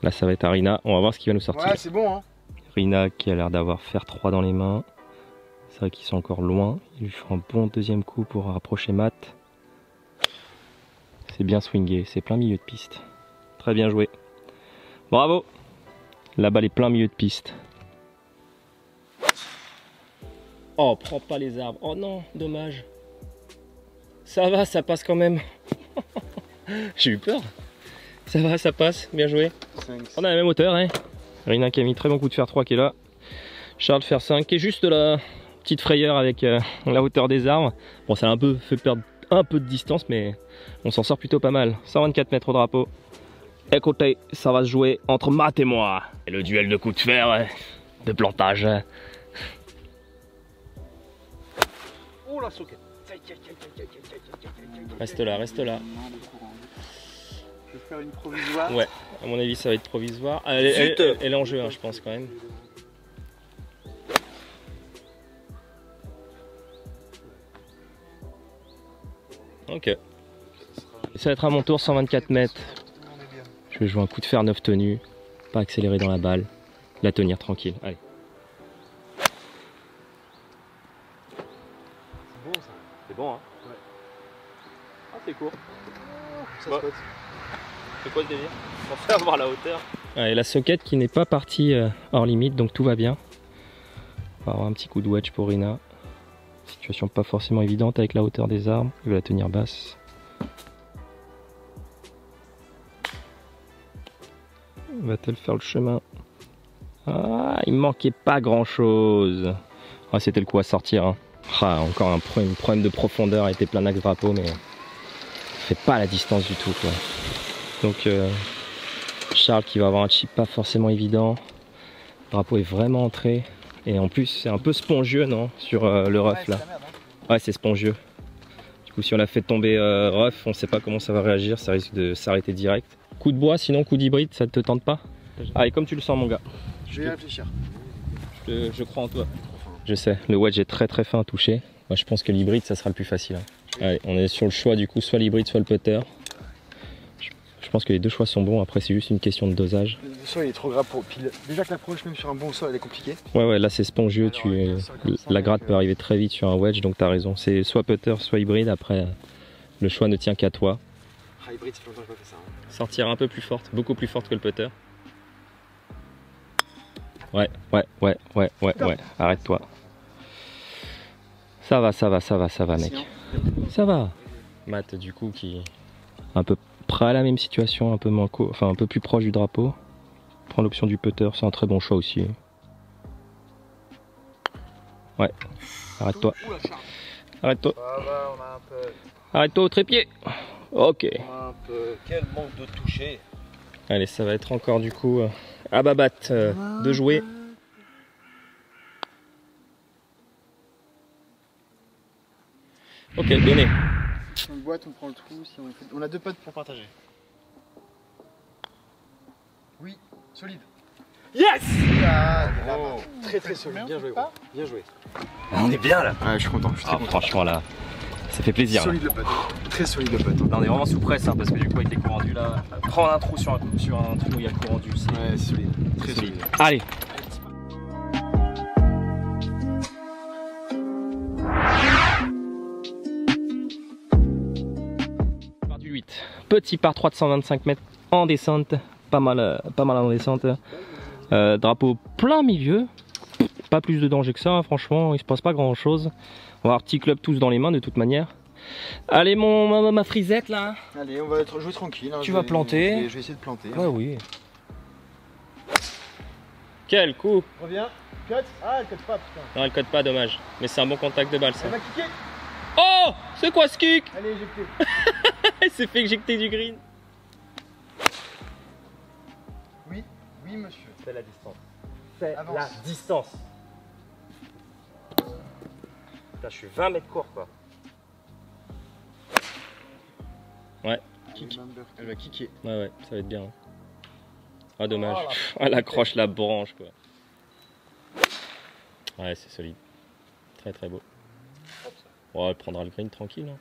là, ça va être à Rina. On va voir ce qui va nous sortir. Ouais, c'est bon. Hein. Rina qui a l'air d'avoir fer 3 dans les mains. C'est vrai qu'ils sont encore loin. Il lui faut un bon deuxième coup pour rapprocher Matt. C'est bien swingé, c'est plein milieu de piste. Très bien joué. Bravo. La balle est plein milieu de piste. Oh, prends pas les arbres. Oh non, dommage. Ça va, ça passe quand même. J'ai eu peur. Ça va, ça passe, bien joué. On a la même hauteur, hein. Rina qui a mis très bon coup de fer 3 qui est là. Charles fer 5 qui est juste là. Petite frayeur avec la hauteur des arbres. Bon, ça a un peu fait perdre un peu de distance, mais on s'en sort plutôt pas mal. 124 mètres au drapeau. Écoutez, ça va se jouer entre Matt et moi. Et le duel de coups de fer, de plantage. Oh la soquette. Reste là, reste là. Je vais faire une provisoire. Ouais, à mon avis, ça va être provisoire. Elle est en jeu, hein, je pense quand même. Ok. Ça va être à mon tour, 124 mètres. Je vais jouer un coup de fer 9 tenu. Pas accélérer dans la balle. La tenir tranquille. Allez. C'est bon ça. C'est bon, hein? Ouais. Ah, c'est court. Ça Bah. se pote. C'est quoi le délire? Pour faire voir la hauteur. Allez, la socket qui n'est pas partie hors limite, donc tout va bien. On va avoir un petit coup de wedge pour Rina. Situation pas forcément évidente avec la hauteur des arbres. Il va la tenir basse. Va-t-elle faire le chemin? Ah, il manquait pas grand chose. Ah, c'était le coup à sortir. Hein. Ah, encore un problème de profondeur. Elle était plein axe drapeau, mais fait pas la distance du tout, quoi. Donc Charles qui va avoir un chip pas forcément évident. Le drapeau est vraiment entré. Et en plus, c'est un peu spongieux, non? Sur le rough là. Ouais, c'est spongieux. Du coup, si on la fait tomber rough, on sait pas comment ça va réagir. Ça risque de s'arrêter direct. Coup de bois, sinon coup d'hybride, ça te tente pas? Allez, comme tu le sens, mon gars. Je vais y réfléchir. Je crois en toi. Je sais, le wedge est très très fin à toucher. Moi, je pense que l'hybride, ça sera le plus facile. Hein. Allez, on est sur le choix du coup, soit l'hybride, soit le putter. Je pense que les deux choix sont bons. Après, c'est juste une question de dosage. Le sol il est trop gras pour pile. Déjà que l'approche même sur un bon sol elle est compliquée. Ouais, là c'est spongieux. La gratte peut arriver très vite sur un wedge, donc t'as raison. C'est soit putter, soit hybride. Après, le choix ne tient qu'à toi. Ah, hybride, ça fait longtemps que j'ai pas fait ça. Hein. Sortir un peu plus forte, beaucoup plus forte que le putter. Ouais. Arrête-toi. Ça va, mec. Ça va. Matt, du coup, qui un peu près à la même situation, un peu moins enfin un peu plus proche du drapeau. Prends l'option du putter, c'est un très bon choix aussi. Ouais. Arrête-toi. Arrête-toi. Arrête-toi au trépied. Ok. Un peu. Quel manque de toucher. Allez, ça va être encore du coup à Babat de jouer. Ok, donné. On le boîte, on prend le trou, si on a deux potes pour partager. Oui, solide. Yes! Ah, Oh. Très très solide, bien joué. Bien joué. On est bien là. Ouais, je suis content, je suis très content. Franchement là, ça fait plaisir. Solide le pote, très solide le pote. Là, on est vraiment sous presse hein, parce que du coup avec les courants rendus là, prendre un trou sur un trou où il y a le courant rendu, c'est Ouais, solide, très solide. Allez. Par du 8. Petit par 3 de 125 mètres en descente, pas mal en descente. Drapeau plein milieu, pas plus de danger que ça, hein, franchement, il se passe pas grand chose. On va avoir petit club tous dans les mains de toute manière. Allez ma frisette là. Allez, on va jouer tranquille. Hein, tu vas planter. Je vais essayer de planter. Ouais, oui. Quel coup. Reviens, cut. Ah, elle cut pas, putain. Non, elle cote pas, dommage. Mais c'est un bon contact de balle ça. Elle va kicker. Oh, c'est quoi ce kick? Allez, éjecté. Elle s'est fait éjecter du green. Oui, oui monsieur. Fais la distance. Fais Avance. la distance. Putain, je suis 20 mètres court quoi. Ouais. Kick. Elle va kicker. Ouais, ça va être bien. Ah, dommage. Elle accroche la branche quoi. Ouais, c'est solide. Très très beau. Oh, elle prendra le green tranquille. Hein.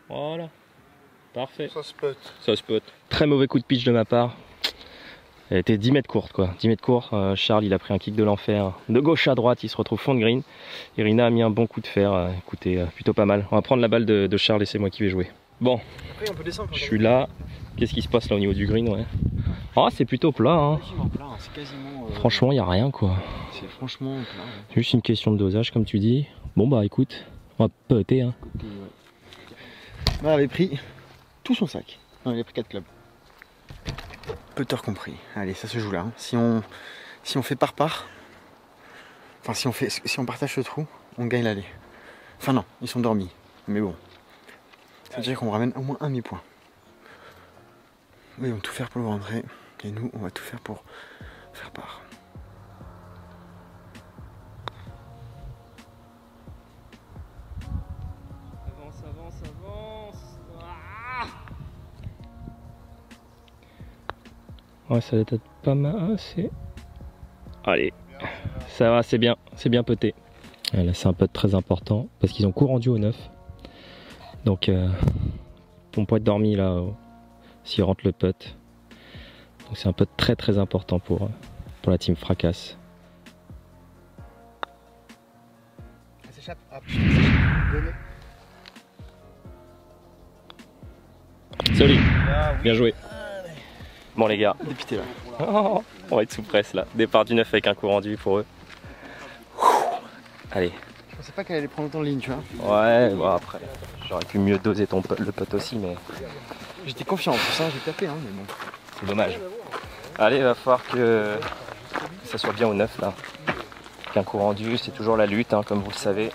Voilà. Parfait. Ça spot. Ça spot. Très mauvais coup de pitch de ma part. Elle était 10 mètres courte quoi. 10 mètres court. Charles il a pris un kick de l'enfer. De gauche à droite, il se retrouve fond de green. Irina a mis un bon coup de fer. Écoutez, plutôt pas mal. On va prendre la balle de Charles et c'est moi qui vais jouer. Bon, Après on peut descendre. je suis là. Qu'est-ce qui se passe là au niveau du green ouais. Ah c'est plutôt plat hein. C'est quasiment. Franchement il n'y a rien quoi. C'est franchement plat. C'est juste une question de dosage comme tu dis. Bon bah écoute, on va poter hein. Bah, elle avait pris tout son sac. Non, il avait pris 4 clubs. Putter compris. Allez, ça se joue là. Hein. Si on fait par, enfin si on partage ce trou, on gagne l'aller. Enfin non, ils sont dormis. Mais bon. Ça veut dire qu'on ramène au moins un demi-point. Ils vont tout faire pour le rentrer. Et nous, on va tout faire pour faire part. Avance. Ah ouais, ça doit être pas mal. Allez, ça va, c'est bien poté. Là, c'est un putt très important parce qu'ils ont court rendu au 9. Donc, on peut être dormi là s'il rentre le putt. Donc, c'est un putt très très important pour la team Fracasse. Elle s'échappe. Solide, bien joué. Bon les gars, Dépité là. oh, on va être sous presse là. Départ du 9 avec un coup rendu pour eux. Allez. Je pensais pas qu'elle allait prendre autant de ligne, tu vois. Ouais, bon après, j'aurais pu mieux doser le putt aussi, mais J'étais confiant en plus, hein, j'ai tapé, hein, mais bon. c'est dommage. Allez, il va falloir que ça soit bien au 9 là. Qu'un coup rendu, c'est toujours la lutte, hein, comme vous le savez.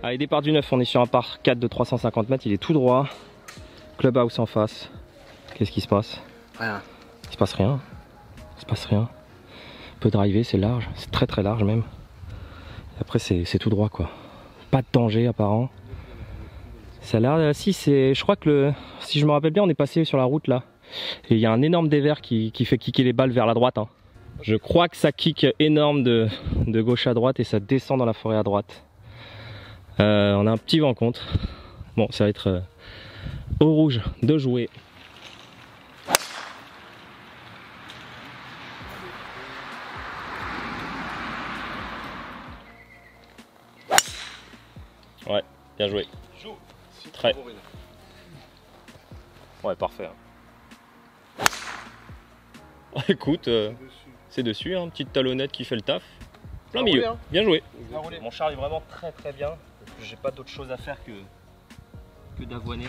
Allez, départ du 9, on est sur un par 4 de 350 mètres, il est tout droit. Clubhouse en face. Qu'est-ce qui se passe? Rien. Il se passe rien. Il se passe rien. Peut driver, c'est large, c'est très très large même. Et après c'est tout droit quoi. Pas de danger apparent. Ça a l'air, si c'est, je crois que si je me rappelle bien, on est passé sur la route là. Et il y a un énorme dévers qui fait kicker les balles vers la droite. Hein. Je crois que ça kick énorme de gauche à droite et ça descend dans la forêt à droite. On a un petit vent contre. Bon, ça va être au rouge de jouer. Ouais, bien joué. Très. Ouais, parfait. Écoute, c'est dessus, hein, petite talonnette qui fait le taf. Plein milieu. Bien joué. Mon char est vraiment très très bien. Parce que j'ai pas d'autre chose à faire que d'avoiner.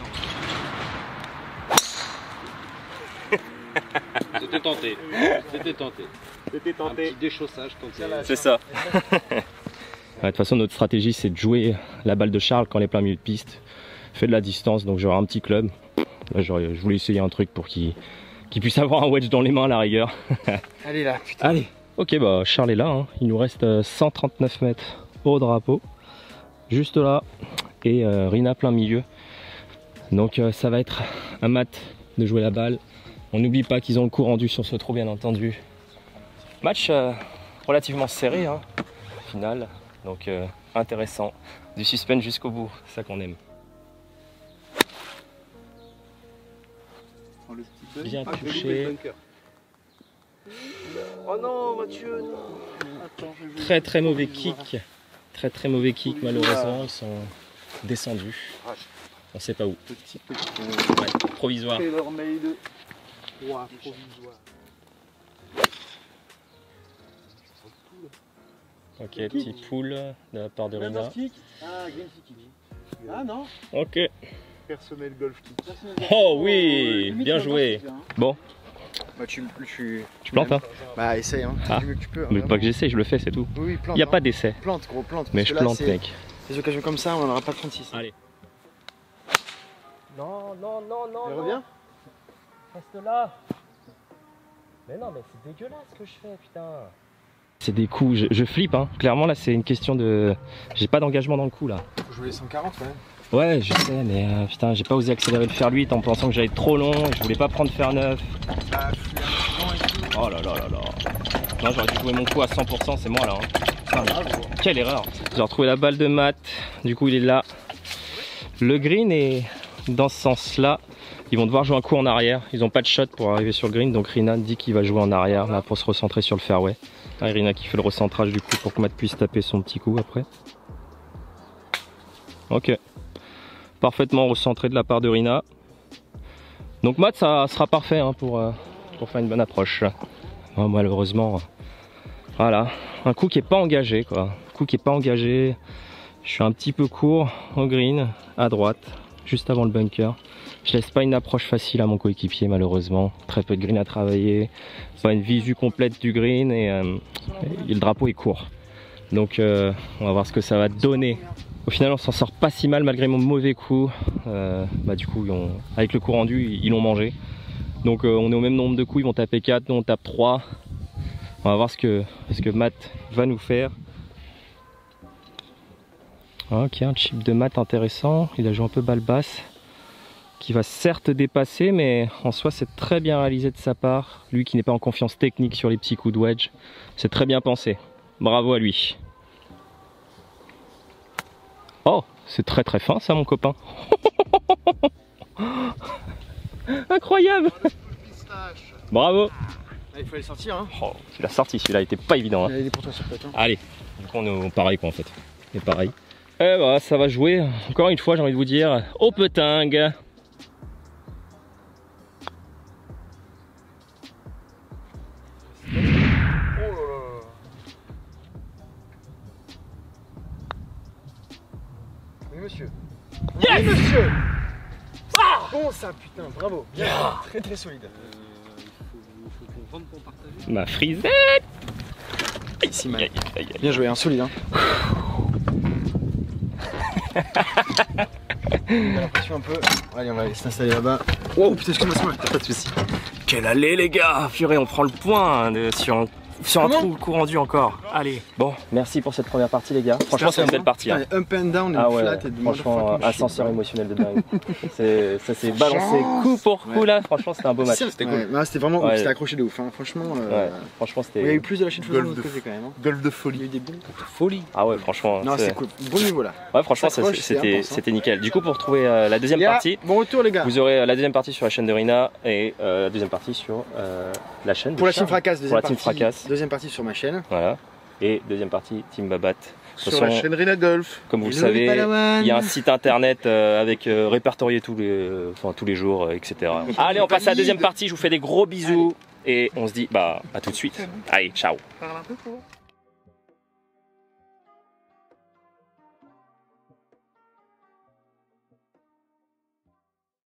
C'était tenté. C'était tenté. C'était Un petit déchaussage quand c'est ça. De toute façon, notre stratégie, c'est de jouer la balle de Charles quand elle est plein milieu de piste. Fait de la distance, donc j'aurai un petit club. Là, je voulais essayer un truc pour qu'il puisse avoir un wedge dans les mains à la rigueur. Allez là, putain. Allez, ok, bah Charles est là. Hein. Il nous reste 139 mètres au drapeau. Juste là. Et Rina plein milieu. Donc ça va être un mat de jouer la balle. On n'oublie pas qu'ils ont le coup rendu sur ce trou, bien entendu. Match relativement serré, hein, au final. Donc intéressant. Du suspense jusqu'au bout, c'est ça qu'on aime. Bien touché. Oh non, Mathieu, non. Très très mauvais kick. Très très mauvais kick, malheureusement. Ils sont descendus. On sait pas où. Petit. Ouais, provisoire. Taylor Made. Ouah, provisoire. Ok, petit pull de la part de Rina. Ah, Green City. Ah non. Ok. Personnel golf kit. Oh oui, bien joué. Bon, Bah tu plante hein. Bah essaye hein, Ah. du mieux que tu peux. hein, Mais vraiment. pas que j'essaie, je le fais, c'est tout. Oui, oui, plante. Il n'y a hein. pas d'essai. Plante gros, plante. Mais parce je que là, plante c'est- mec. Des occasions comme ça, on n'en aura pas 36. Allez. Non, non, non, non. Il revient. Reste là. Mais non, mais c'est dégueulasse ce que je fais, putain. C'est des coups, je flippe hein. Clairement là c'est une question de... J'ai pas d'engagement dans le coup là. Faut jouer les 140 quand même. Ouais je sais mais putain j'ai pas osé accélérer le fer 8 en pensant que j'allais être trop long. Je voulais pas prendre fer 9. Bah, Oh là là là là. Non j'aurais dû jouer mon coup à 100%, c'est moi là hein. Quelle erreur. J'ai retrouvé la balle de Matt. Du coup il est là. Le green est dans ce sens là. Ils vont devoir jouer un coup en arrière. Ils ont pas de shot pour arriver sur le green. Donc Rina dit qu'il va jouer en arrière là pour se recentrer sur le fairway. Ah, Rina qui fait le recentrage du coup pour que Matt puisse taper son petit coup après. Ok. Parfaitement recentré de la part de Rina. Donc Matt ça sera parfait hein, pour faire une bonne approche. Oh, malheureusement. Voilà. Un coup qui est pas engagé quoi. Un coup qui est pas engagé. Je suis un petit peu court au green, à droite, juste avant le bunker. Je laisse pas une approche facile à mon coéquipier malheureusement. Très peu de green à travailler, pas une visu complète du green et le drapeau est court. Donc on va voir ce que ça va donner. Au final on s'en sort pas si mal malgré mon mauvais coup. Bah, du coup avec le coup rendu ils l'ont mangé. Donc on est au même nombre de coups, ils vont taper 4, nous on tape 3. On va voir ce que Matt va nous faire. Ok, un chip de Matt intéressant. Il a joué un peu balle basse. Qui va certes dépasser, mais en soi c'est très bien réalisé de sa part. Lui qui n'est pas en confiance technique sur les petits coups de wedge. C'est très bien pensé. Bravo à lui. Oh, c'est très très fin ça mon copain. Incroyable. Bravo. Ah, il faut aller sortir hein. Oh, tu l'as sorti, celui-là était pas évident. Hein. Il est pour toi sur le plateau. Allez, du coup on est pareil quoi en fait. On est pareil. Et bah ça va jouer, encore une fois j'ai envie de vous dire, au petingue. Oh là là. Oui monsieur. Yes Oui monsieur. Bon ça putain, bravo. Bien. Très très solide. Faut qu'on rentre pour partager. Ma frisette. Ici mal. Aïe, aïe, aïe. Bien joué, hein, solide hein. J'ai l'impression un peu. Allez, on va aller s'installer là-bas. Oh putain, excuse-moi, pas de soucis. Quelle allée les gars. Purée, on prend le point sur un Comment trou, coup rendu encore. Allez. Bon, merci pour cette première partie les gars. Franchement c'est une belle partie. Hein. Up and down et Ah ouais, flat et de franchement motherfucking ascenseur shit. émotionnel de dingue. Ça s'est balancé coup pour coup là. Franchement c'était un beau match. C'était cool. Ouais, c'était vraiment Ouais. c'était accroché de ouf. Hein. Franchement, Ouais, franchement il y a eu c'était plus de la chaîne faisant de Golf l'autre de côté quand même. Hein. Golf de Il y a folie. eu des bons. Folie. Ah ouais franchement. Non, c'est cool. Bon niveau là. Ouais franchement S'accroche, c'est c'était intense, hein. c'était nickel. Du coup pour trouver la deuxième Les gars, partie, bon retour les gars. vous aurez la deuxième partie sur la chaîne de Rina et la deuxième partie sur la chaîne de Pour la team Charles. fracasse, Pour la team fracasse. deuxième partie sur ma chaîne. Voilà. Et deuxième partie Team Babat. De toute Sur la façon, chaîne Rina Golf. comme vous le Hello, les savez, Padawan. il y a un site internet avec répertorié tous les jours, etc. Allez, on passe à la deuxième partie. Je vous fais des gros bisous et on se dit bah à tout de suite. Allez, ciao. Parle un peu pour.